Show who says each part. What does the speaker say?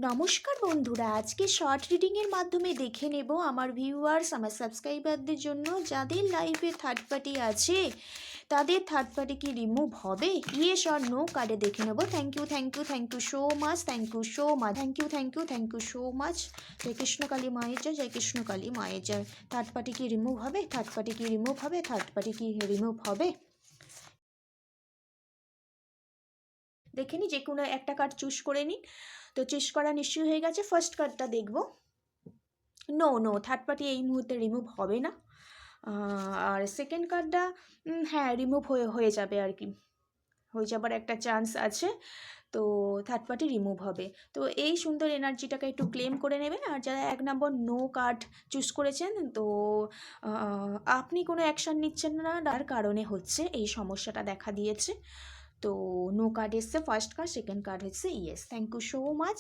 Speaker 1: নমস্কার বন্ধুরা, আজকে শর্ট রিডিংয়ের মাধ্যমে দেখে নেব আমার ভিউয়ার্স, আমার সাবস্ক্রাইবারদের জন্য যাদের লাইফে থার্ড পার্টি আছে তাদের থার্ড পার্টি কি রিমুভ হবে, ইয়েস অর নো কার্ডে দেখে নেব। Thank you so much, thank you so much, thank you so much. জয় কৃষ্ণ কালী মায়ের জয়, জয় কৃষ্ণ কালী মায়ের জয়। থার্ড পার্টি কি রিমুভ হবে, থার্ড পার্টি কি রিমুভ হবে, থার্ড পার্টি কি রিমুভ হবে? দেখে নি, যে কোনো একটা কার্ড চুজ করে নিন। তো চুজ করা নিশ্চয়ই হয়ে গেছে। ফার্স্ট কার্ডটা দেখব। নো, থার্ড পার্টি এই মুহূর্তে রিমুভ হবে না। আর সেকেন্ড কার্ডটা হ্যাঁ, রিমুভ হয়ে যাবে আর কি, হয়ে যাবার একটা চান্স আছে। তো থার্ড পার্টি রিমুভ হবে। তো এই সুন্দর এনার্জিটাকে একটু ক্লেম করে নেবেন। আর যারা 1 নম্বর নো কার্ড চুজ করেছেন, তো আপনি কোনো অ্যাকশান নিচ্ছেন না, তার কারণে হচ্ছে এই সমস্যাটা দেখা দিয়েছে। তো নো কার্ড এসছে ফার্স্ট কার্ড, সেকেন্ড কার্ড হচ্ছে yes. Thank you so much.